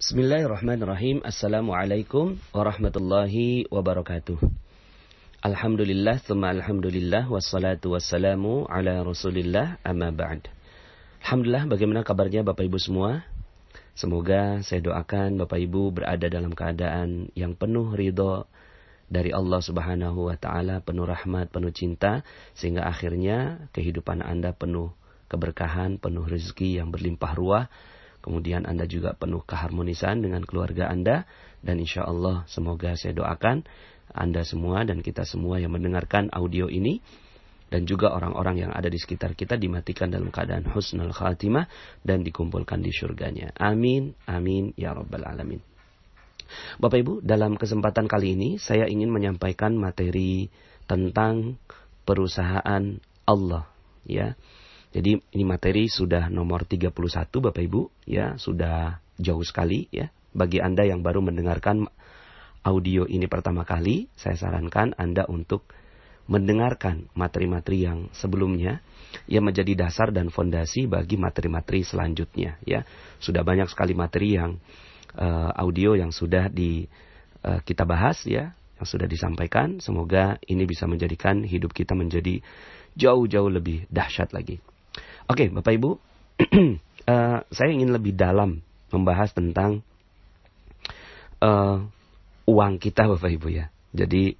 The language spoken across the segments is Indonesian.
Bismillahirrahmanirrahim. Assalamualaikum warahmatullahi wabarakatuh. Alhamdulillah, tsumma alhamdulillah, wassalatu wassalamu ala rasulillah, amma ba'd. Alhamdulillah, bagaimana kabarnya Bapak Ibu semua? Semoga saya doakan Bapak Ibu berada dalam keadaan yang penuh ridho dari Allah Subhanahu wa Ta'ala, penuh rahmat, penuh cinta, sehingga akhirnya kehidupan Anda penuh keberkahan, penuh rezeki yang berlimpah ruah. Kemudian Anda juga penuh keharmonisan dengan keluarga Anda. Dan insya Allah semoga saya doakan Anda semua dan kita semua yang mendengarkan audio ini, dan juga orang-orang yang ada di sekitar kita dimatikan dalam keadaan husnul khatimah dan dikumpulkan di surganya. Amin, amin, ya rabbal alamin. Bapak Ibu, dalam kesempatan kali ini saya ingin menyampaikan materi tentang perusahaan Allah, ya. Jadi ini materi sudah nomor 31 Bapak Ibu, ya, sudah jauh sekali, ya. Bagi Anda yang baru mendengarkan audio ini pertama kali, saya sarankan Anda untuk mendengarkan materi-materi yang sebelumnya yang menjadi dasar dan fondasi bagi materi-materi selanjutnya, ya. Sudah banyak sekali materi yang audio yang sudah kita bahas, ya, yang sudah disampaikan. Semoga ini bisa menjadikan hidup kita menjadi jauh-jauh lebih dahsyat lagi. Oke, Bapak Ibu, saya ingin lebih dalam membahas tentang uang kita, Bapak Ibu, ya. Jadi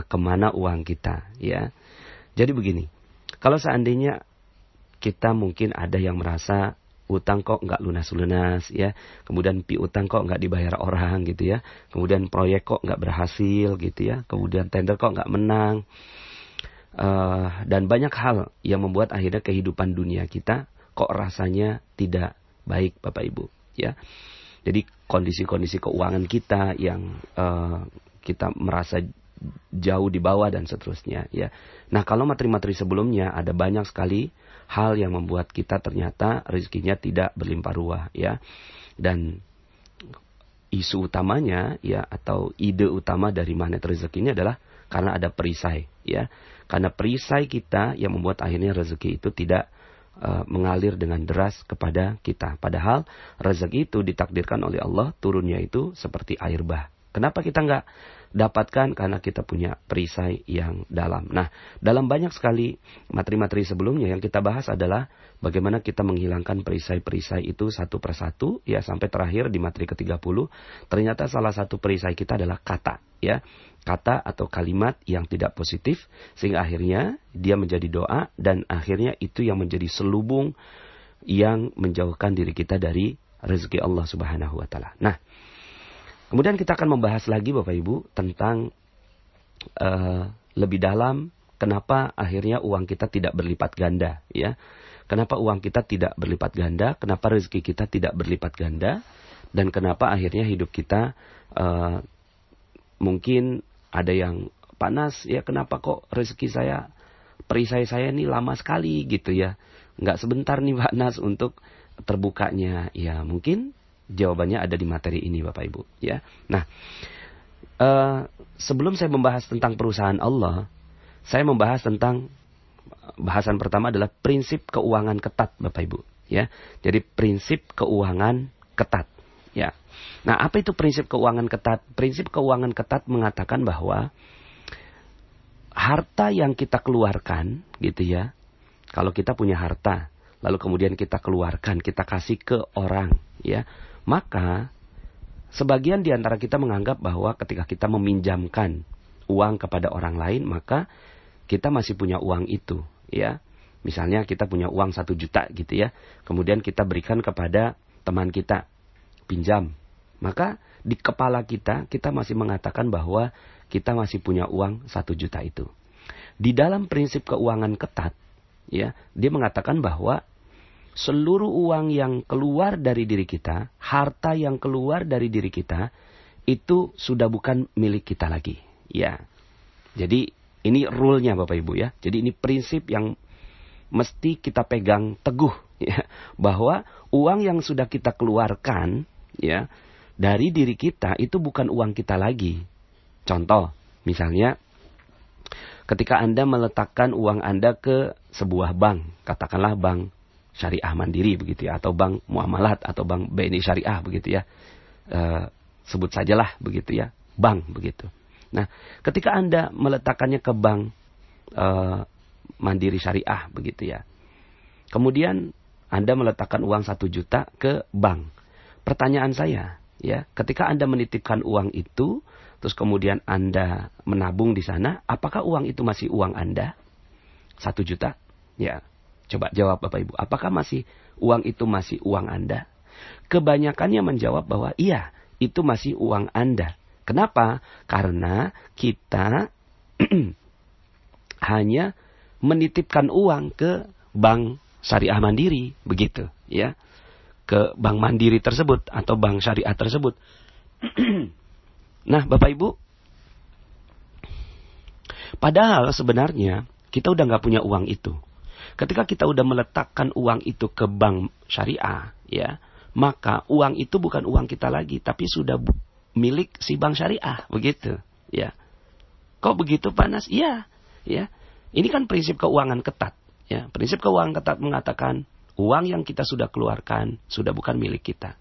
kemana uang kita, ya. Jadi begini, kalau seandainya kita mungkin ada yang merasa utang kok nggak lunas-lunas, ya. Kemudian piutang kok nggak dibayar orang, gitu ya. Kemudian proyek kok nggak berhasil, gitu ya. Kemudian tender kok nggak menang. Dan banyak hal yang membuat akhirnya kehidupan dunia kita kok rasanya tidak baik, Bapak Ibu, ya. Jadi kondisi-kondisi keuangan kita yang kita merasa jauh di bawah dan seterusnya, ya. Nah, kalau materi-materi sebelumnya ada banyak sekali hal yang membuat kita ternyata rezekinya tidak berlimpah ruah, ya. Dan isu utamanya, ya, atau ide utama dari magnet rezeki ini adalah karena ada perisai, ya. Karena perisai kita yang membuat akhirnya rezeki itu tidak mengalir dengan deras kepada kita. Padahal rezeki itu ditakdirkan oleh Allah turunnya itu seperti air bah. Kenapa kita nggak dapatkan? Karena kita punya perisai yang dalam. Nah, dalam banyak sekali materi-materi sebelumnya yang kita bahas adalah bagaimana kita menghilangkan perisai-perisai itu satu persatu, ya, sampai terakhir di materi ke-30. Ternyata salah satu perisai kita adalah kata, ya. Kata atau kalimat yang tidak positif, sehingga akhirnya dia menjadi doa, dan akhirnya itu yang menjadi selubung yang menjauhkan diri kita dari rezeki Allah Subhanahu wa Ta'ala. Nah, kemudian kita akan membahas lagi Bapak Ibu tentang lebih dalam kenapa akhirnya uang kita tidak berlipat ganda, ya. Kenapa uang kita tidak berlipat ganda, kenapa rezeki kita tidak berlipat ganda, dan kenapa akhirnya hidup kita mungkin ada yang panas, ya, kenapa kok rezeki saya, perisai saya ini lama sekali, gitu ya. Nggak sebentar nih panas untuk terbukanya, ya. Mungkin jawabannya ada di materi ini Bapak Ibu, ya. Nah, sebelum saya membahas tentang perusahaan Allah, saya membahas tentang bahasan pertama adalah prinsip keuangan ketat Bapak Ibu, ya. Jadi prinsip keuangan ketat, ya. Nah, apa itu prinsip keuangan ketat? Prinsip keuangan ketat mengatakan bahwa harta yang kita keluarkan, gitu ya. Kalau kita punya harta, lalu kemudian kita keluarkan, kita kasih ke orang, ya. Maka sebagian di antara kita menganggap bahwa ketika kita meminjamkan uang kepada orang lain, maka kita masih punya uang itu, ya. Misalnya kita punya uang 1 juta, gitu ya. Kemudian kita berikan kepada teman kita, pinjam. Maka di kepala kita masih mengatakan bahwa kita masih punya uang 1 juta itu. Di dalam prinsip keuangan ketat, ya, dia mengatakan bahwa seluruh uang yang keluar dari diri kita, harta yang keluar dari diri kita, itu sudah bukan milik kita lagi, ya. Jadi ini rule-nya Bapak Ibu, ya. Jadi ini prinsip yang mesti kita pegang teguh, ya. Bahwa uang yang sudah kita keluarkan, ya, dari diri kita itu bukan uang kita lagi. Contoh, misalnya ketika Anda meletakkan uang Anda ke sebuah bank, katakanlah bank Syariah Mandiri begitu ya, atau bank Muamalat atau bank BNI Syariah begitu ya. sebut sajalah begitu ya, bank begitu. Nah, ketika Anda meletakkannya ke bank Mandiri Syariah begitu ya. Kemudian Anda meletakkan uang 1 juta ke bank. Pertanyaan saya, ya, ketika Anda menitipkan uang itu, terus kemudian Anda menabung di sana, apakah uang itu masih uang Anda? 1 juta? Ya, coba jawab Bapak Ibu. Apakah uang itu masih uang Anda? Kebanyakannya menjawab bahwa iya, itu masih uang Anda. Kenapa? Karena kita hanya menitipkan uang ke bank syariah mandiri, begitu, ya. Ke bank mandiri tersebut atau bank syariah tersebut. Nah, Bapak Ibu, padahal sebenarnya kita udah nggak punya uang itu. Ketika kita udah meletakkan uang itu ke bank syariah, ya, maka uang itu bukan uang kita lagi, tapi sudah milik si bank syariah, begitu, ya. Kok begitu, Panas? Iya, ya. Ini kan prinsip keuangan ketat, ya. Prinsip keuangan ketat mengatakan uang yang kita sudah keluarkan sudah bukan milik kita.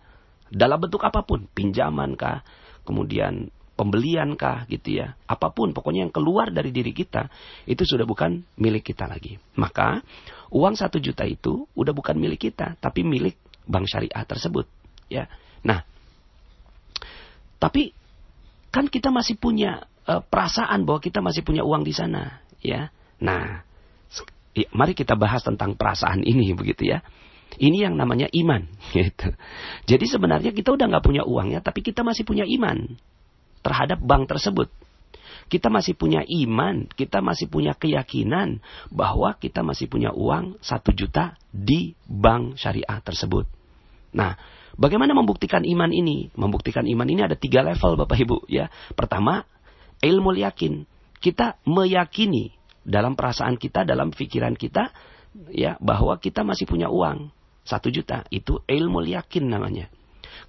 Dalam bentuk apapun, pinjaman kah, kemudian pembelian kah, gitu ya. Apapun, pokoknya yang keluar dari diri kita itu sudah bukan milik kita lagi. Maka uang 1 juta itu udah bukan milik kita, tapi milik bank syariah tersebut, ya. Nah, tapi kan kita masih punya perasaan bahwa kita masih punya uang di sana, ya. Nah, mari kita bahas tentang perasaan ini, begitu ya. Ini yang namanya iman, gitu. Jadi sebenarnya kita udah nggak punya uangnya, tapi kita masih punya iman terhadap bank tersebut. Kita masih punya iman, kita masih punya keyakinan bahwa kita masih punya uang 1 juta di bank syariah tersebut. Nah, bagaimana membuktikan iman ini? Membuktikan iman ini ada 3 level, Bapak Ibu, ya. Pertama, ilmu yakin. Kita meyakini dalam perasaan kita, dalam pikiran kita, ya, bahwa kita masih punya uang 1 juta. Itu ilmu yakin namanya.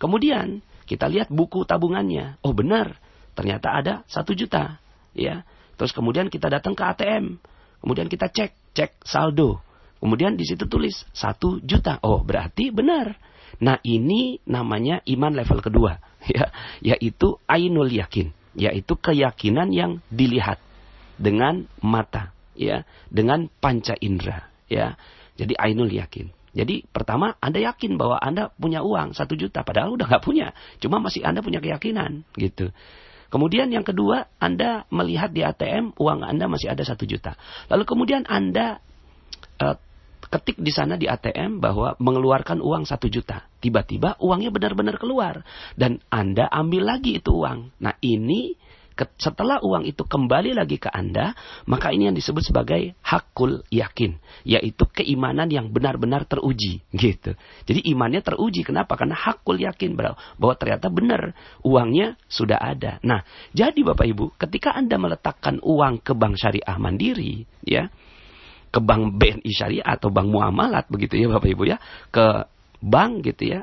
Kemudian kita lihat buku tabungannya. Oh benar, ternyata ada 1 juta, ya. Terus kemudian kita datang ke ATM. Kemudian kita cek saldo. Kemudian di situ tulis 1 juta. Oh berarti benar. Nah, ini namanya iman level kedua, ya, yaitu ainul yakin, yaitu keyakinan yang dilihat dengan mata, ya, dengan panca indera, ya. Jadi ainul yakin. Jadi pertama, Anda yakin bahwa Anda punya uang 1 juta, padahal udah nggak punya, cuma masih Anda punya keyakinan, gitu. Kemudian yang kedua, Anda melihat di ATM uang Anda masih ada 1 juta. Lalu kemudian Anda ketik di sana di ATM bahwa mengeluarkan uang 1 juta. Tiba-tiba uangnya benar-benar keluar. Dan Anda ambil lagi itu uang. Nah ini setelah uang itu kembali lagi ke Anda, maka ini yang disebut sebagai hakul yakin. Yaitu keimanan yang benar-benar teruji. Gitu. Jadi imannya teruji. Kenapa? Karena hakul yakin bahwa ternyata benar uangnya sudah ada. Nah jadi Bapak Ibu, ketika Anda meletakkan uang ke bank syariah mandiri, ya, ke bank BNI Syariah atau bank muamalat, begitu ya Bapak Ibu ya, ke bank gitu ya,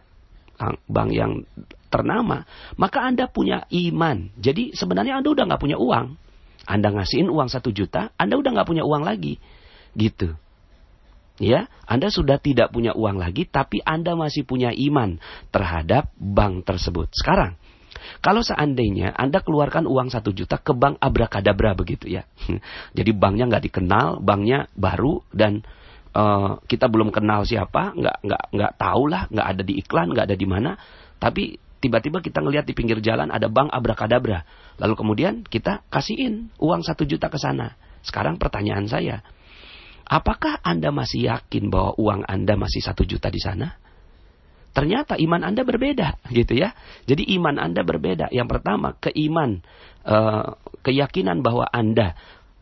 bank yang ternama, maka Anda punya iman. Jadi sebenarnya Anda udah nggak punya uang. Anda ngasihin uang 1 juta, Anda udah nggak punya uang lagi, gitu. Ya, Anda sudah tidak punya uang lagi, tapi Anda masih punya iman terhadap bank tersebut. Sekarang, kalau seandainya Anda keluarkan uang 1 juta ke bank abrakadabra begitu ya. Jadi banknya nggak dikenal, banknya baru dan kita belum kenal siapa, nggak tahu lah, nggak ada di iklan, nggak ada di mana. Tapi tiba-tiba kita ngelihat di pinggir jalan ada bank abrakadabra. Lalu kemudian kita kasihin uang 1 juta ke sana. Sekarang pertanyaan saya, apakah Anda masih yakin bahwa uang Anda masih 1 juta di sana? Ternyata iman Anda berbeda, gitu ya. Jadi iman Anda berbeda. Yang pertama, keyakinan bahwa Anda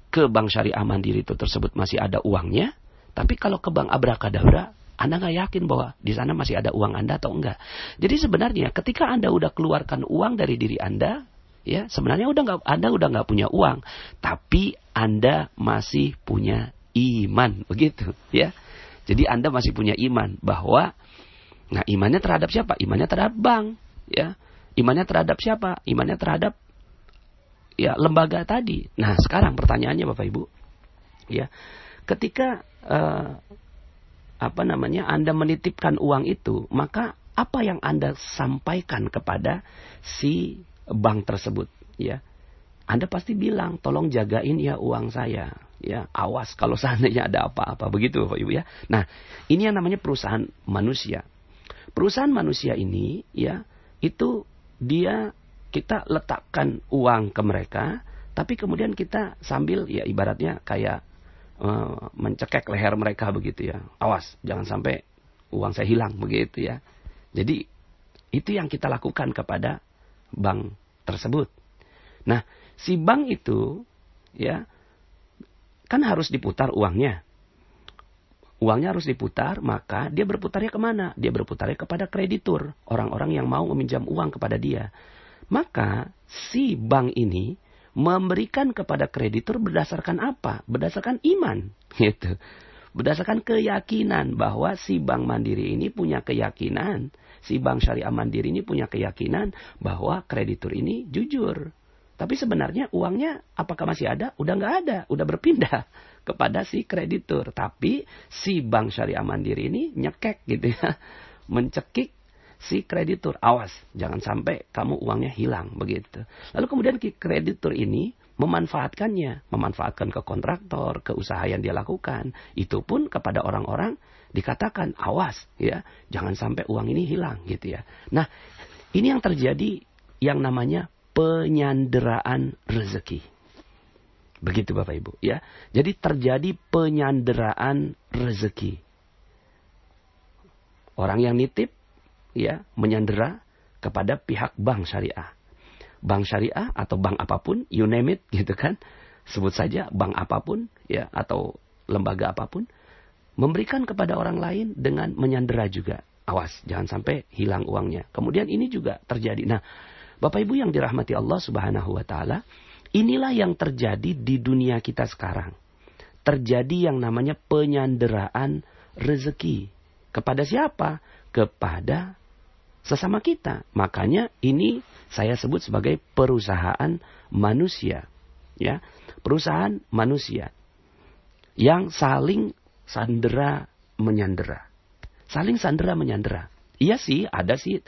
ke bank syariah mandiri itu tersebut masih ada uangnya. Tapi kalau ke bank abrakadabra, Anda nggak yakin bahwa di sana masih ada uang Anda atau enggak. Jadi sebenarnya ketika Anda udah keluarkan uang dari diri Anda, ya sebenarnya Anda udah nggak punya uang, tapi Anda masih punya iman, begitu, ya. Jadi Anda masih punya iman bahwa nah, imannya terhadap siapa? Imannya terhadap bank, ya. Imannya terhadap siapa? Imannya terhadap ya lembaga tadi. Nah, sekarang pertanyaannya Bapak Ibu, ya. Ketika Anda menitipkan uang itu, maka apa yang Anda sampaikan kepada si bank tersebut, ya. Anda pasti bilang, tolong jagain ya uang saya, ya, awas kalau seandainya ada apa-apa, begitu Bapak Ibu ya. Nah, ini yang namanya perusahaan manusia. Perusahaan manusia ini, ya, itu kita letakkan uang ke mereka, tapi kemudian kita sambil, ya, ibaratnya kayak mencekek leher mereka begitu ya. Awas, jangan sampai uang saya hilang begitu ya. Jadi itu yang kita lakukan kepada bank tersebut. Nah, si bank itu, ya, kan harus diputar uangnya. Uangnya harus diputar, maka dia berputarnya kemana? Dia berputarnya kepada kreditur, orang-orang yang mau meminjam uang kepada dia. Maka si bank ini memberikan kepada kreditur berdasarkan apa? Berdasarkan iman, gitu. Berdasarkan keyakinan bahwa si bank mandiri ini punya keyakinan, si bank syariah mandiri ini punya keyakinan bahwa kreditur ini jujur. Tapi sebenarnya uangnya apakah masih ada? Udah nggak ada, udah berpindah kepada si kreditur. Tapi si bank syariah mandiri ini nyekek gitu ya, mencekik si kreditur. Awas, jangan sampai kamu uangnya hilang begitu. Lalu kemudian kreditur ini memanfaatkan ke kontraktor, ke usaha yang dia lakukan. Itu pun kepada orang-orang dikatakan awas ya, jangan sampai uang ini hilang gitu ya. Nah, ini yang terjadi yang namanya penyanderaan rezeki. Begitu Bapak Ibu ya. Jadi terjadi penyanderaan rezeki. Orang yang nitip ya menyandera kepada pihak bank syariah. Bank syariah atau bank apapun, you name it gitu kan. Sebut saja bank apapun ya atau lembaga apapun memberikan kepada orang lain dengan menyandera juga. Awas, jangan sampai hilang uangnya. Kemudian ini juga terjadi. Nah, Bapak Ibu yang dirahmati Allah Subhanahu wa taala, inilah yang terjadi di dunia kita sekarang. Terjadi yang namanya penyanderaan rezeki. Kepada siapa? Kepada sesama kita. Makanya ini saya sebut sebagai perusahaan manusia. Ya, perusahaan manusia yang saling sandera menyandera. Saling sandera menyandera. Iya sih, ada sih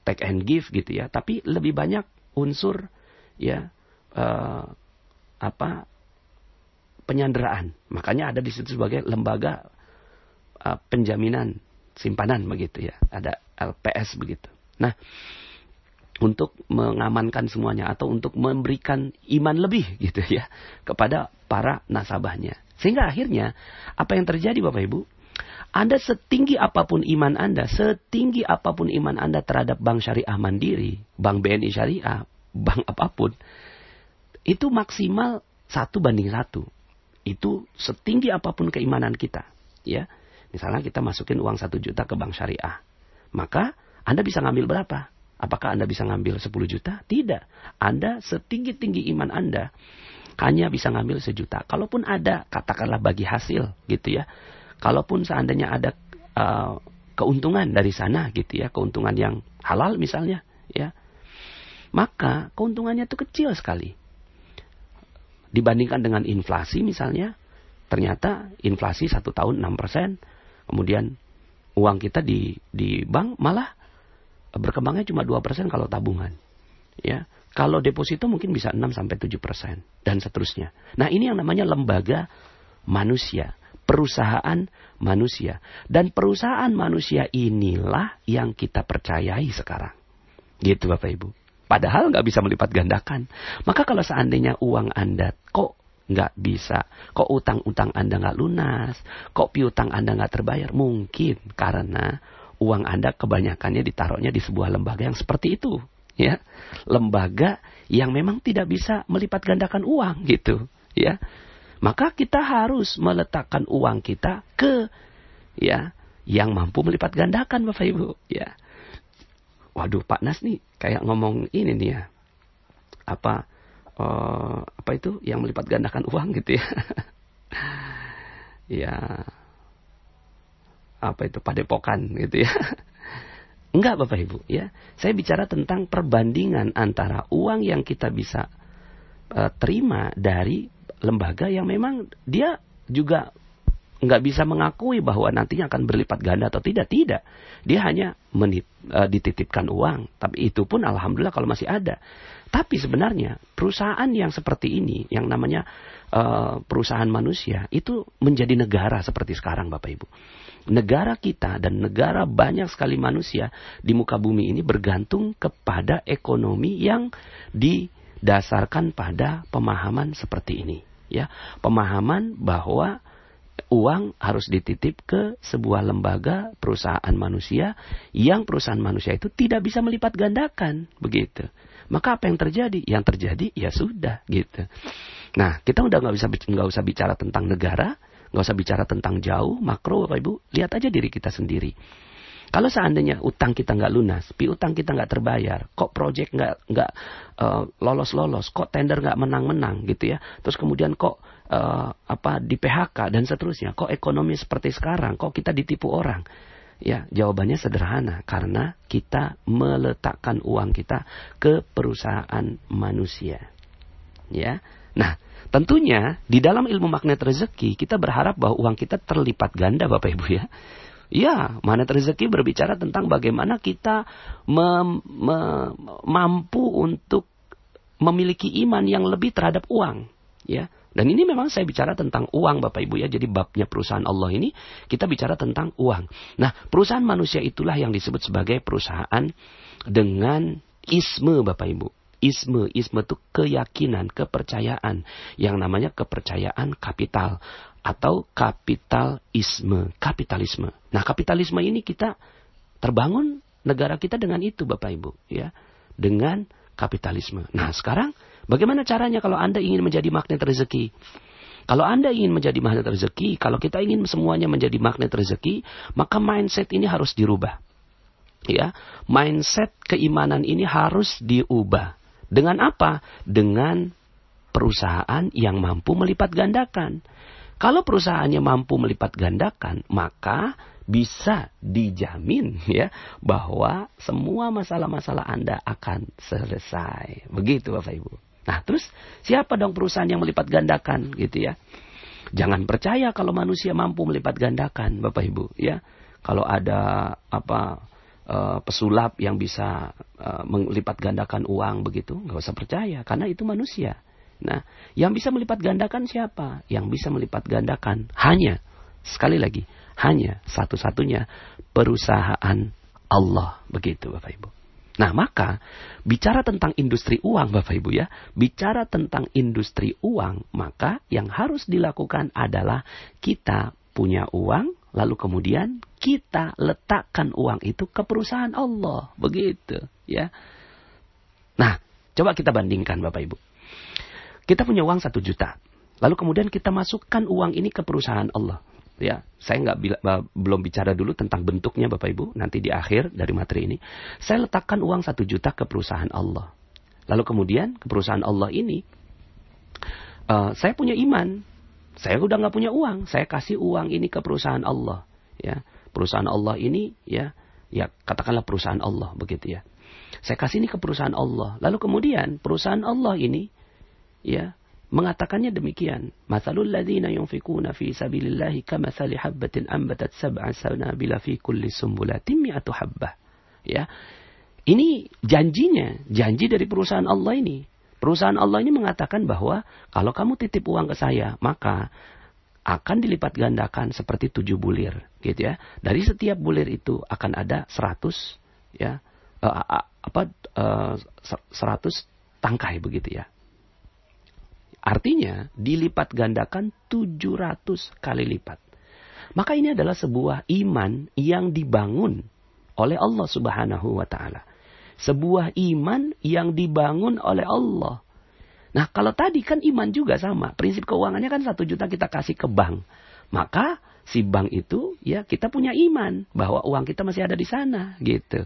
take and give gitu ya, tapi lebih banyak unsur ya penyanderaan. Makanya ada di situ sebagai lembaga penjaminan simpanan begitu ya. Ada LPS begitu. Nah, untuk mengamankan semuanya atau untuk memberikan iman lebih gitu ya kepada para nasabahnya. Sehingga akhirnya apa yang terjadi Bapak Ibu? Anda setinggi apapun iman Anda, setinggi apapun iman Anda terhadap bank syariah mandiri, bank BNI syariah, bank apapun, itu maksimal 1:1. Itu setinggi apapun keimanan kita. Ya, misalnya kita masukin uang 1 juta ke bank syariah. Maka Anda bisa ngambil berapa? Apakah Anda bisa ngambil 10 juta? Tidak. Anda setinggi-tinggi iman Anda hanya bisa ngambil 1 juta. Kalaupun ada, katakanlah bagi hasil gitu ya. Kalaupun seandainya ada keuntungan dari sana gitu ya, keuntungan yang halal misalnya ya, maka keuntungannya itu kecil sekali. Dibandingkan dengan inflasi misalnya, ternyata inflasi 1 tahun 6%, kemudian uang kita di bank malah berkembangnya cuma 2% kalau tabungan. Ya, kalau deposito mungkin bisa 6-7% dan seterusnya. Nah, ini yang namanya lembaga manusia, perusahaan manusia. Dan perusahaan manusia inilah yang kita percayai sekarang. Gitu Bapak Ibu. Padahal nggak bisa melipat gandakan. Maka kalau seandainya uang Anda kok nggak bisa, kok utang-utang Anda nggak lunas, kok piutang Anda nggak terbayar, mungkin karena uang Anda kebanyakannya ditaruhnya di sebuah lembaga yang seperti itu. Ya, lembaga yang memang tidak bisa melipat gandakan uang gitu. Ya. Maka kita harus meletakkan uang kita ke ya yang mampu melipat gandakan Bapak Ibu ya. Waduh Pak Nas nih kayak ngomong ini nih ya. Apa itu yang melipat gandakan uang gitu ya. Ya. Apa itu padepokan gitu ya. Enggak Bapak Ibu ya. Saya bicara tentang perbandingan antara uang yang kita bisa terima dari lembaga yang memang dia juga nggak bisa mengakui bahwa nantinya akan berlipat ganda atau tidak. Tidak. Dia hanya dititipkan uang. Tapi itu pun alhamdulillah kalau masih ada. Tapi sebenarnya perusahaan yang seperti ini, yang namanya perusahaan manusia, itu menjadi negara seperti sekarang Bapak Ibu. Negara kita dan negara banyak sekali manusia di muka bumi ini bergantung kepada ekonomi yang didasarkan pada pemahaman seperti ini. Ya, pemahaman bahwa uang harus dititip ke sebuah lembaga perusahaan manusia, yang perusahaan manusia itu tidak bisa melipat gandakan, begitu. Maka apa yang terjadi? Yang terjadi ya sudah, gitu. Nah, kita udah nggak usah bicara tentang negara, nggak usah bicara tentang jauh, makro, Bapak Ibu. Lihat aja diri kita sendiri. Kalau seandainya utang kita nggak lunas, piutang kita nggak terbayar, kok proyek nggak lolos-lolos, kok tender nggak menang-menang gitu ya, terus kemudian kok di PHK dan seterusnya, kok ekonomi seperti sekarang, kok kita ditipu orang, ya jawabannya sederhana, karena kita meletakkan uang kita ke perusahaan manusia, ya. Nah, tentunya di dalam ilmu magnet rezeki kita berharap bahwa uang kita terlipat ganda, Bapak Ibu ya. Ya, magnet rezeki berbicara tentang bagaimana kita mampu untuk memiliki iman yang lebih terhadap uang, ya. Dan ini memang saya bicara tentang uang Bapak Ibu ya. Jadi babnya perusahaan Allah ini kita bicara tentang uang. Nah, perusahaan manusia itulah yang disebut sebagai perusahaan dengan isme Bapak Ibu. Isme itu keyakinan, kepercayaan, yang namanya kepercayaan kapital atau kapitalisme. Nah, kapitalisme ini kita terbangun negara kita dengan itu Bapak Ibu, ya, dengan kapitalisme. Nah, sekarang bagaimana caranya kalau Anda ingin menjadi magnet rezeki? Kalau Anda ingin menjadi magnet rezeki, kalau kita ingin semuanya menjadi magnet rezeki, maka mindset ini harus dirubah. Ya, mindset keimanan ini harus diubah. Dengan apa? Dengan perusahaan yang mampu melipat gandakan. Kalau perusahaannya mampu melipat gandakan, maka bisa dijamin ya bahwa semua masalah-masalah Anda akan selesai. Begitu Bapak Ibu. Nah, terus siapa dong perusahaan yang melipat gandakan gitu ya? Jangan percaya kalau manusia mampu melipat gandakan, Bapak Ibu ya. Kalau ada pesulap yang bisa melipat gandakan uang begitu, nggak usah percaya karena itu manusia. Nah, yang bisa melipat gandakan siapa? Yang bisa melipat gandakan hanya, sekali lagi, hanya satu-satunya perusahaan Allah, begitu Bapak Ibu. Nah, maka bicara tentang industri uang Bapak Ibu ya, bicara tentang industri uang, maka yang harus dilakukan adalah kita punya uang, lalu kemudian kita letakkan uang itu ke perusahaan Allah. Begitu ya. Nah, coba kita bandingkan Bapak Ibu. Kita punya uang 1 juta. Lalu kemudian kita masukkan uang ini ke perusahaan Allah. Ya, saya belum bicara dulu tentang bentuknya Bapak Ibu. Nanti di akhir dari materi ini. Saya letakkan uang 1 juta ke perusahaan Allah. Lalu kemudian ke perusahaan Allah ini, saya punya iman. Saya udah nggak punya uang. Saya kasih uang ini ke perusahaan Allah. Ya, perusahaan Allah ini ya katakanlah perusahaan Allah begitu ya. Saya kasih ini ke perusahaan Allah. Lalu kemudian perusahaan Allah ini ya mengatakannya demikian. Matsalul ladzina yunfikuna fi sabilillahi kamatsali habbatin ambatat sab'a sanabila fi kulli sumbulatin mi'atu habbah. Ya. Ini janjinya, janji dari perusahaan Allah ini. Perusahaan Allah ini mengatakan bahwa kalau kamu titip uang ke saya, maka akan dilipat gandakan seperti 7 bulir, gitu ya. Dari setiap bulir itu akan ada 100 ya 100 tangkai begitu ya. Artinya dilipat gandakan 700 kali lipat. Maka ini adalah sebuah iman yang dibangun oleh Allah Subhanahu wa taala. Sebuah iman yang dibangun oleh Allah. Nah, kalau tadi kan iman juga sama. Prinsip keuangannya kan 1 juta kita kasih ke bank. Maka si bank itu ya kita punya iman bahwa uang kita masih ada di sana gitu.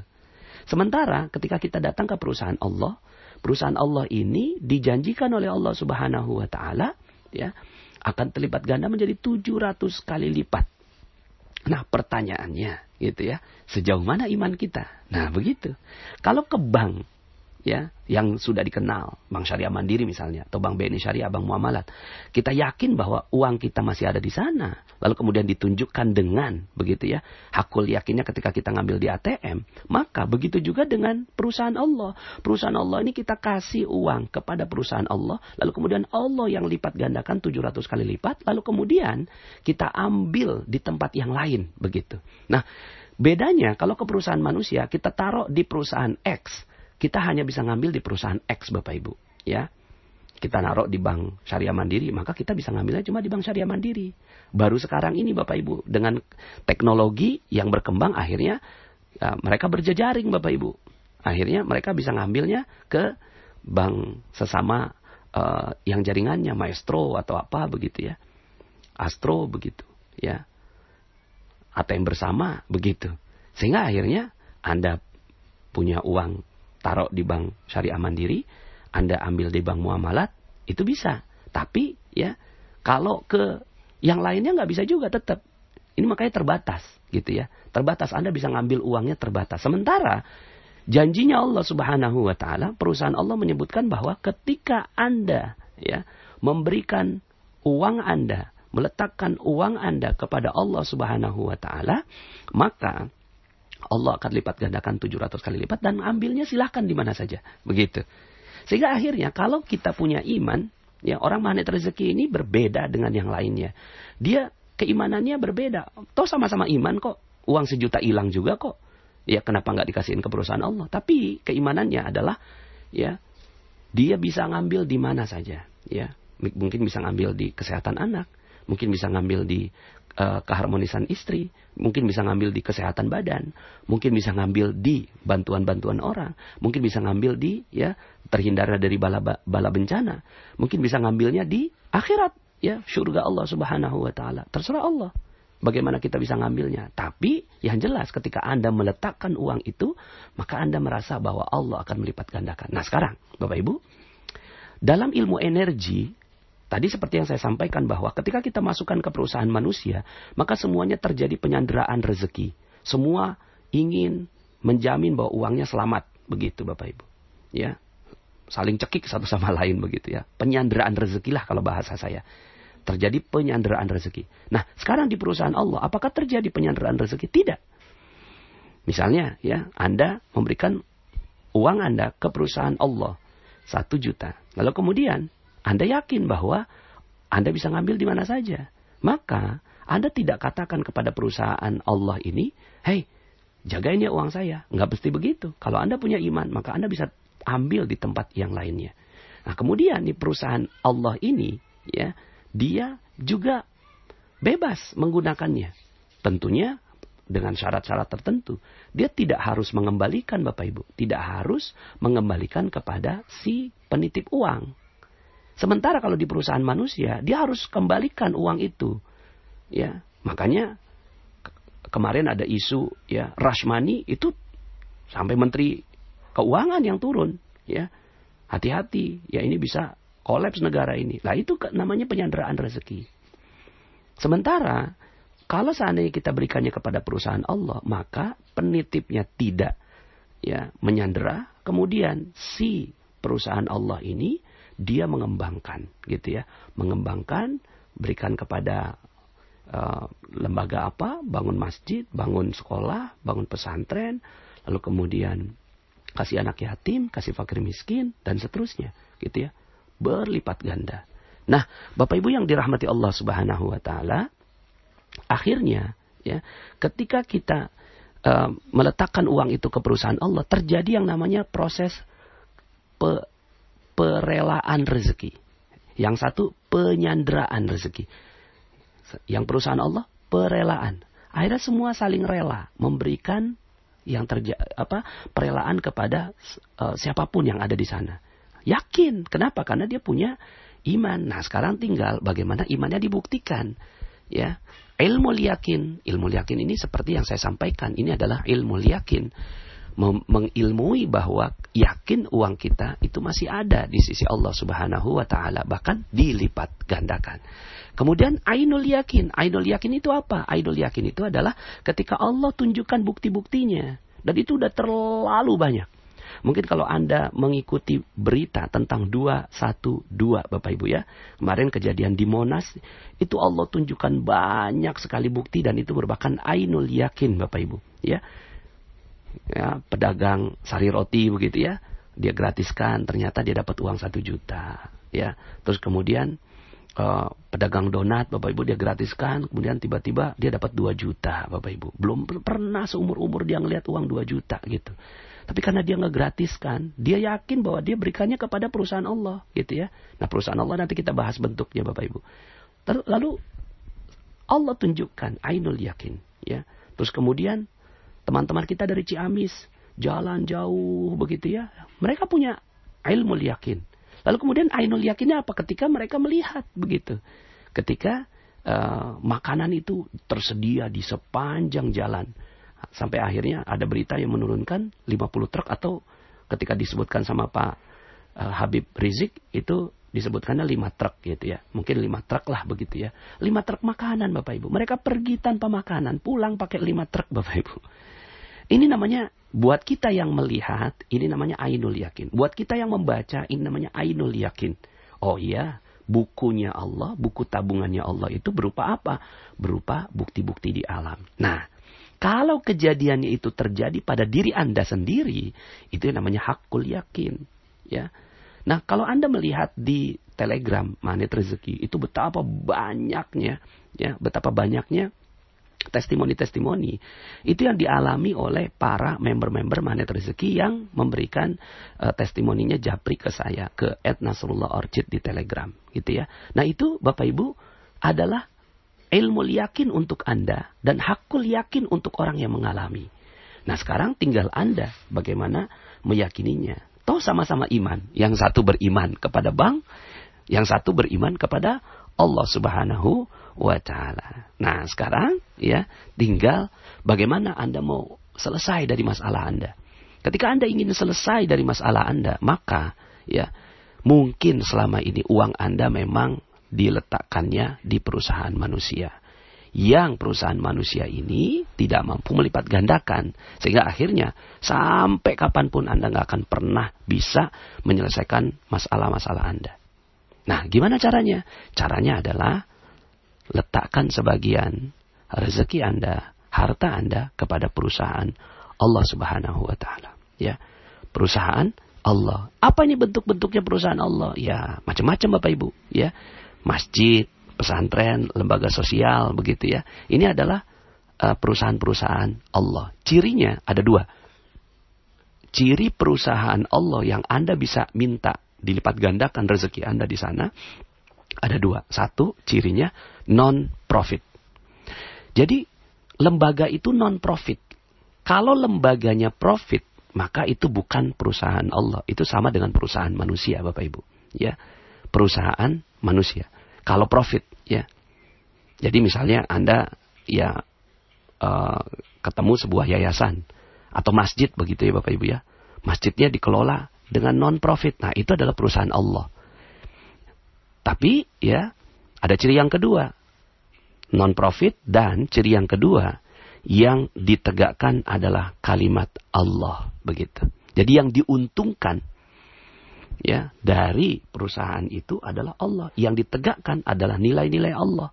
Sementara ketika kita datang ke perusahaan Allah ini dijanjikan oleh Allah Subhanahu wa taala ya akan terlipat ganda menjadi 700 kali lipat. Nah, pertanyaannya gitu ya, sejauh mana iman kita? Nah, begitu. Kalau ke bank ya, yang sudah dikenal, Bank Syariah Mandiri misalnya, atau Bank BNI Syariah, Bank Muamalat. Kita yakin bahwa uang kita masih ada di sana, lalu kemudian ditunjukkan dengan, begitu ya, hakul yakinnya ketika kita ngambil di ATM, maka begitu juga dengan perusahaan Allah. Perusahaan Allah ini kita kasih uang kepada perusahaan Allah, lalu kemudian Allah yang lipat gandakan 700 kali lipat, lalu kemudian kita ambil di tempat yang lain, begitu. Nah, bedanya kalau ke perusahaan manusia, kita taruh di perusahaan X, kita hanya bisa ngambil di perusahaan X, Bapak Ibu. Ya, kita naruh di Bank Syariah Mandiri, maka kita bisa ngambilnya cuma di Bank Syariah Mandiri. Baru sekarang ini Bapak Ibu, dengan teknologi yang berkembang, akhirnya ya, mereka berjejaring Bapak Ibu. Akhirnya mereka bisa ngambilnya ke bank sesama yang jaringannya, Maestro atau apa begitu ya. Astro begitu ya. ATM bersama begitu. Sehingga akhirnya Anda punya uang taruh di Bank Syariah Mandiri, Anda ambil di Bank Muamalat, itu bisa. Tapi ya, kalau ke yang lainnya nggak bisa juga tetap. Ini makanya terbatas, gitu ya. Terbatas, Anda bisa ngambil uangnya terbatas. Sementara janjinya Allah Subhanahu wa taala, perusahaan Allah menyebutkan bahwa ketika Anda ya memberikan uang Anda, meletakkan uang Anda kepada Allah Subhanahu wa taala, maka Allah akan lipat gandakan 700 kali lipat dan ambilnya silahkan di mana saja. Begitu. Sehingga akhirnya kalau kita punya iman, ya, orang magnet rezeki ini berbeda dengan yang lainnya. Dia keimanannya berbeda. Toh sama-sama iman kok. Uang 1 juta hilang juga kok. Ya, kenapa nggak dikasihin ke perusahaan Allah? Tapi keimanannya adalah ya, dia bisa ngambil di mana saja. Ya, mungkin bisa ngambil di kesehatan anak, mungkin bisa ngambil di keharmonisan istri, mungkin bisa ngambil di kesehatan badan, mungkin bisa ngambil di bantuan-bantuan orang, mungkin bisa ngambil di ya terhindar dari bala bencana, mungkin bisa ngambilnya di akhirat, ya surga Allah Subhanahu wa taala. Terserah Allah bagaimana kita bisa ngambilnya. Tapi yang jelas ketika Anda meletakkan uang itu, maka Anda merasa bahwa Allah akan melipat gandakan. Nah, sekarang Bapak Ibu, dalam ilmu energi, tadi seperti yang saya sampaikan bahwa ketika kita masukkan ke perusahaan manusia, maka semuanya terjadi penyanderaan rezeki. Semua ingin menjamin bahwa uangnya selamat, begitu Bapak Ibu. Ya, saling cekik satu sama lain begitu ya. Penyanderaan rezeki lah kalau bahasa saya. Terjadi penyanderaan rezeki. Nah, sekarang di perusahaan Allah, apakah terjadi penyanderaan rezeki? Tidak. Misalnya ya, Anda memberikan uang Anda ke perusahaan Allah 1 juta. Lalu kemudian Anda yakin bahwa Anda bisa ngambil di mana saja. Maka Anda tidak katakan kepada perusahaan Allah ini, "Hei, jagain ya uang saya." Nggak mesti begitu. Kalau Anda punya iman, maka Anda bisa ambil di tempat yang lainnya. Nah, kemudian di perusahaan Allah ini, ya, dia juga bebas menggunakannya. Tentunya dengan syarat-syarat tertentu. Dia tidak harus mengembalikan Bapak Ibu. Tidak harus mengembalikan kepada si penitip uang. Sementara kalau di perusahaan manusia, dia harus kembalikan uang itu. Ya, makanya kemarin ada isu ya, rush money itu sampai Menteri Keuangan yang turun, ya. Hati-hati, ya ini bisa kolaps negara ini. Lah itu namanya penyanderaan rezeki. Sementara kalau seandainya kita berikannya kepada perusahaan Allah, maka penitipnya tidak ya menyandera, kemudian si perusahaan Allah ini dia mengembangkan, gitu ya, mengembangkan, berikan kepada lembaga apa, bangun masjid, bangun sekolah, bangun pesantren, lalu kemudian kasih anak yatim, kasih fakir miskin, dan seterusnya, gitu ya, berlipat ganda. Nah, Bapak Ibu yang dirahmati Allah Subhanahu Wa Taala, akhirnya, ya, ketika kita meletakkan uang itu ke perusahaan Allah, terjadi yang namanya proses perelaan rezeki. Yang satu penyanderaan rezeki. Yang perusahaan Allah perelaan. Akhirnya semua saling rela memberikan yang perelaan kepada siapapun yang ada di sana. Yakin, kenapa? Karena dia punya iman. Nah, sekarang tinggal bagaimana imannya dibuktikan. Ya, ilmu yakin ini seperti yang saya sampaikan, ini adalah ilmu yakin. Mengilmui bahwa yakin uang kita itu masih ada di sisi Allah Subhanahu wa taala, bahkan dilipat gandakan. Kemudian ainul yakin itu apa? Ainul yakin itu adalah ketika Allah tunjukkan bukti-buktinya, dan itu udah terlalu banyak. Mungkin kalau Anda mengikuti berita tentang 212 Bapak Ibu ya. Kemarin kejadian di Monas, itu Allah tunjukkan banyak sekali bukti dan itu merupakan ainul yakin Bapak Ibu ya. Ya, pedagang sari roti begitu ya. Dia gratiskan, ternyata dia dapat uang 1 juta ya. Terus kemudian pedagang donat Bapak Ibu dia gratiskan, kemudian tiba-tiba dia dapat 2 juta Bapak Ibu. Belum pernah seumur-umur dia ngelihat uang 2 juta gitu. Tapi karena dia ngegratiskan, dia yakin bahwa dia berikannya kepada perusahaan Allah gitu ya. Nah, perusahaan Allah nanti kita bahas bentuknya Bapak Ibu. Lalu Allah tunjukkan ainul yakin ya. Terus kemudian teman-teman kita dari Ciamis jalan jauh begitu ya. Mereka punya ilmu yakin. Lalu kemudian ainul yakinnya apa? Ketika mereka melihat begitu. Ketika makanan itu tersedia di sepanjang jalan. Sampai akhirnya ada berita yang menurunkan 50 truk atau ketika disebutkan sama Pak Habib Rizik itu disebutkannya 5 truk gitu ya. Mungkin 5 truk lah begitu ya. 5 truk makanan Bapak Ibu. Mereka pergi tanpa makanan, pulang pakai 5 truk Bapak Ibu. Ini namanya, buat kita yang melihat, ini namanya ainul yakin. Buat kita yang membaca, ini namanya ainul yakin. Oh iya, bukunya Allah, buku tabungannya Allah itu berupa apa? Berupa bukti-bukti di alam. Nah, kalau kejadiannya itu terjadi pada diri Anda sendiri, itu yang namanya hakul yakin. Ya. Nah, kalau Anda melihat di Telegram Magnet Rezeki, itu betapa banyaknya testimoni-testimoni itu yang dialami oleh para member-member Magnet Rezeki yang memberikan testimoninya japri ke saya, ke @nasrullah_orchid di Telegram gitu ya. Nah, itu Bapak Ibu adalah ilmu yakin untuk Anda dan hakul yakin untuk orang yang mengalami. Nah, sekarang tinggal Anda bagaimana meyakininya. Toh sama-sama iman. Yang satu beriman kepada bank, yang satu beriman kepada Allah Subhanahu wa Ta'ala. Nah, sekarang ya tinggal bagaimana Anda mau selesai dari masalah Anda. Ketika Anda ingin selesai dari masalah Anda, maka ya mungkin selama ini uang Anda memang diletakkannya di perusahaan manusia. Yang perusahaan manusia ini tidak mampu melipat gandakan. Sehingga akhirnya sampai kapanpun Anda nggak akan pernah bisa menyelesaikan masalah-masalah Anda. Nah, gimana caranya? Caranya adalah letakkan sebagian rezeki Anda, harta Anda kepada perusahaan Allah Subhanahu wa Ta'ala. Ya, perusahaan Allah. Apa ini bentuk-bentuknya perusahaan Allah? Ya, macam-macam Bapak Ibu. Ya, masjid, pesantren, lembaga sosial, begitu ya. Ini adalah perusahaan-perusahaan Allah. Cirinya ada 2. Ciri perusahaan Allah yang Anda bisa minta dilipat gandakan rezeki Anda di sana ada 2. 1, cirinya non-profit. Jadi lembaga itu non-profit. Kalau lembaganya profit, maka itu bukan perusahaan Allah. Itu sama dengan perusahaan manusia, Bapak Ibu. Ya, perusahaan manusia. Kalau profit, ya. Jadi misalnya Anda ya ketemu sebuah yayasan atau masjid begitu ya Bapak Ibu ya. Masjidnya dikelola dengan non-profit. Nah, itu adalah perusahaan Allah. Tapi ya ada ciri yang kedua. Non-profit dan ciri yang kedua yang ditegakkan adalah kalimat Allah begitu. Jadi yang diuntungkan ya dari perusahaan itu adalah Allah. Yang ditegakkan adalah nilai-nilai Allah.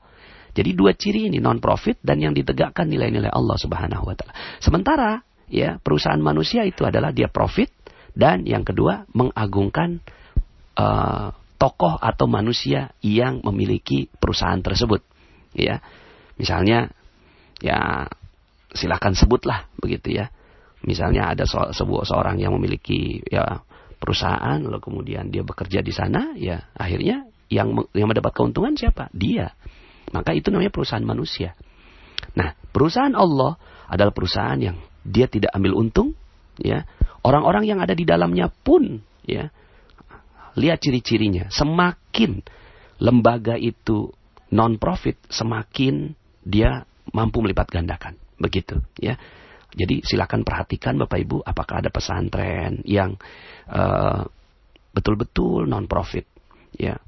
Jadi 2 ciri ini, non-profit dan yang ditegakkan nilai-nilai Allah Subhanahu wa Ta'ala. Sementara ya perusahaan manusia itu adalah dia profit dan yang kedua mengagungkan tokoh atau manusia yang memiliki perusahaan tersebut. Ya, misalnya ya silakan sebutlah begitu ya. Misalnya ada seorang yang memiliki ya perusahaan lalu kemudian dia bekerja di sana ya akhirnya yang mendapat keuntungan siapa? Dia. Maka itu namanya perusahaan manusia. Nah, perusahaan Allah adalah perusahaan yang dia tidak ambil untung, ya. Orang-orang yang ada di dalamnya pun, ya. Lihat ciri-cirinya. Semakin lembaga itu non-profit, semakin dia mampu melipat gandakan. Begitu, ya. Jadi silakan perhatikan Bapak Ibu, apakah ada pesantren yang betul-betul non-profit, ya.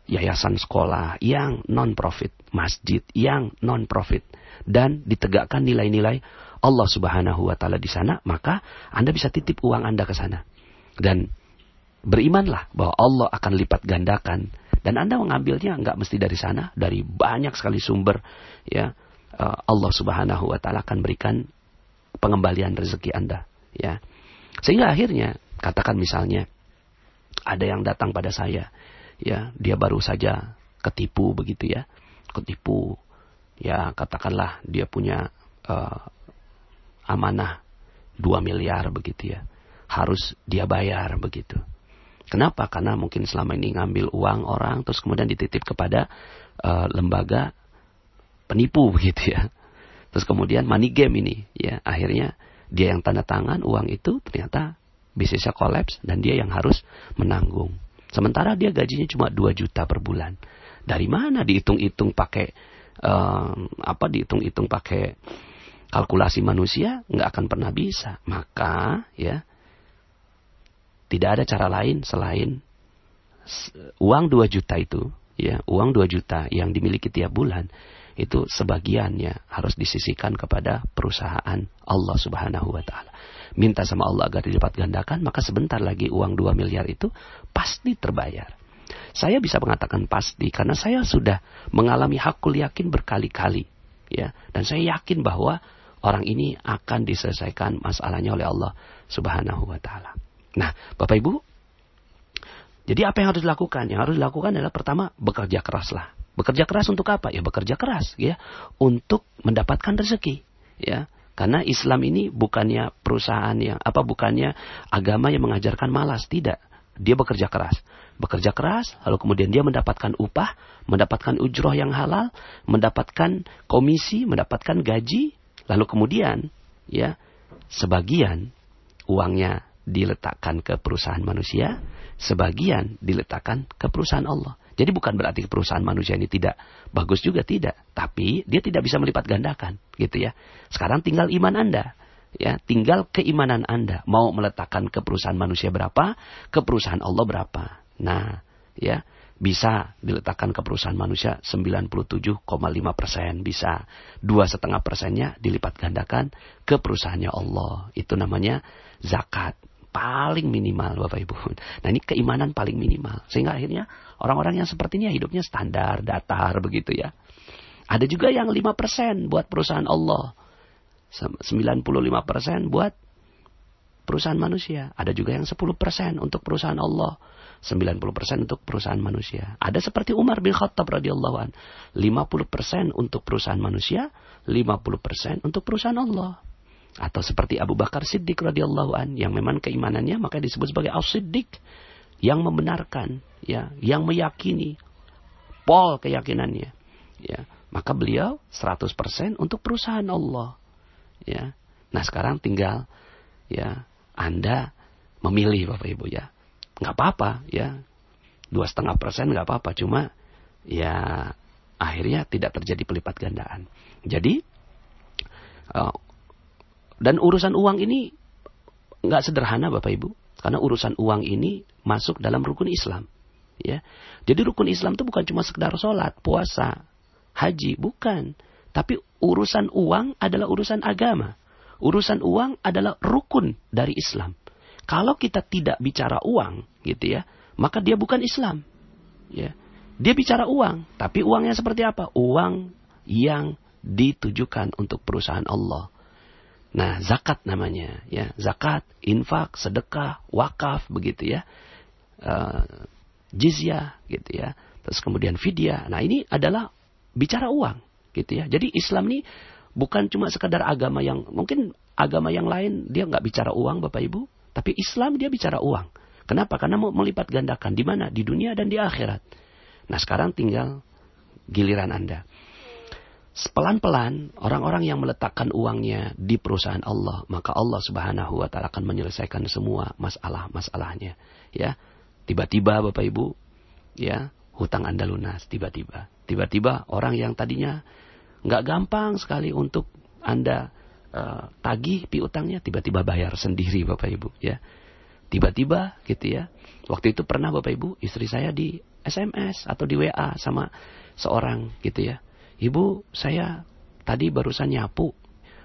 Yayasan sekolah yang non-profit, masjid yang non-profit, dan ditegakkan nilai-nilai Allah Subhanahu wa taala di sana, maka Anda bisa titip uang Anda ke sana. Dan berimanlah bahwa Allah akan lipat gandakan, dan Anda mengambilnya nggak mesti dari sana, dari banyak sekali sumber, ya. Allah Subhanahu wa taala akan berikan pengembalian rezeki Anda, ya. Sehingga akhirnya, katakan misalnya ada yang datang pada saya, ya, dia baru saja ketipu begitu ya. Ketipu, ya, katakanlah dia punya amanah 2 miliar begitu ya. Harus dia bayar begitu. Kenapa? Karena mungkin selama ini ngambil uang orang terus kemudian dititip kepada lembaga penipu begitu ya. Terus kemudian money game ini ya, akhirnya dia yang tanda tangan uang itu, ternyata bisnisnya kolaps dan dia yang harus menanggung. Sementara dia gajinya cuma 2 juta per bulan. Dari mana dihitung-hitung pakai dihitung-hitung pakai kalkulasi manusia, nggak akan pernah bisa. Maka ya, tidak ada cara lain selain uang 2 juta itu, ya, uang 2 juta yang dimiliki tiap bulan itu sebagiannya harus disisihkan kepada perusahaan Allah Subhanahu wa taala. Minta sama Allah agar dilipat gandakan, maka sebentar lagi uang 2 miliar itu pasti terbayar. Saya bisa mengatakan pasti karena saya sudah mengalami hakul yakin berkali-kali, ya, dan saya yakin bahwa orang ini akan diselesaikan masalahnya oleh Allah Subhanahu wa taala. Nah, Bapak Ibu, jadi apa yang harus dilakukan? Yang harus dilakukan adalah pertama, bekerja keraslah. Bekerja keras untuk apa? Ya bekerja keras, ya, untuk mendapatkan rezeki, ya. Karena Islam ini bukannya perusahaan bukannya agama yang mengajarkan malas, tidak. Dia bekerja keras. Bekerja keras, lalu kemudian dia mendapatkan upah, mendapatkan ujroh yang halal, mendapatkan komisi, mendapatkan gaji, lalu kemudian, ya, sebagian uangnya diletakkan ke perusahaan manusia, sebagian diletakkan ke perusahaan Allah. Jadi bukan berarti perusahaan manusia ini tidak bagus juga, tidak. Tapi dia tidak bisa melipat gandakan, gitu ya. Sekarang tinggal iman Anda, ya, tinggal keimanan Anda. Mau meletakkan ke perusahaan manusia berapa, ke perusahaan Allah berapa. Nah, ya, bisa diletakkan ke perusahaan manusia 97,5%, bisa 2,5%-nya dilipat gandakan ke perusahaannya Allah. Itu namanya zakat. Paling minimal, Bapak Ibu. Nah, ini keimanan paling minimal. Sehingga akhirnya orang-orang yang seperti ini hidupnya standar, datar begitu ya. Ada juga yang 5% buat perusahaan Allah, 95% buat perusahaan manusia. Ada juga yang 10% untuk perusahaan Allah, 90% untuk perusahaan manusia. Ada seperti Umar bin Khattab radhiyallahu an, 50% untuk perusahaan manusia, 50% untuk perusahaan Allah. Atau seperti Abu Bakar Siddiq radhiyallahu an, yang memang keimanannya maka disebut sebagai As-Siddiq, yang membenarkan, ya, yang meyakini, pol keyakinannya, ya. Maka beliau 100% untuk perusahaan Allah, ya. Nah, sekarang tinggal, ya, Anda memilih, Bapak Ibu, ya. Nggak apa-apa, ya. 2,5% nggak apa-apa, cuma ya akhirnya tidak terjadi pelipat gandaan. Jadi dan urusan uang ini nggak sederhana, Bapak Ibu, karena urusan uang ini masuk dalam rukun Islam, ya. Jadi rukun Islam itu bukan cuma sekedar sholat, puasa, haji, bukan. Tapi urusan uang adalah urusan agama. Urusan uang adalah rukun dari Islam. Kalau kita tidak bicara uang, gitu ya, maka dia bukan Islam, ya. Dia bicara uang, tapi uangnya seperti apa? Uang yang ditujukan untuk perusahaan Allah. Nah, zakat namanya, ya, zakat, infak, sedekah, wakaf, begitu ya, jizyah, gitu ya, terus kemudian fidyah. Nah, ini adalah bicara uang, gitu ya. Jadi Islam ini bukan cuma sekadar agama yang mungkin agama yang lain dia nggak bicara uang, Bapak Ibu, tapi Islam dia bicara uang. Kenapa? Karena mau melipat gandakan di mana? Di dunia dan di akhirat. Nah, sekarang tinggal giliran Anda. Pelan-pelan orang-orang yang meletakkan uangnya di perusahaan Allah, maka Allah Subhanahu wa taala akan menyelesaikan semua masalah-masalahnya, ya. Tiba-tiba, Bapak Ibu, ya, hutang Anda lunas, tiba-tiba orang yang tadinya nggak gampang sekali untuk Anda tagih piutangnya, tiba-tiba bayar sendiri, Bapak Ibu, ya. Tiba-tiba gitu ya. Waktu itu pernah, Bapak Ibu, istri saya di SMS atau di WA sama seorang gitu ya. Ibu, saya tadi barusan nyapu,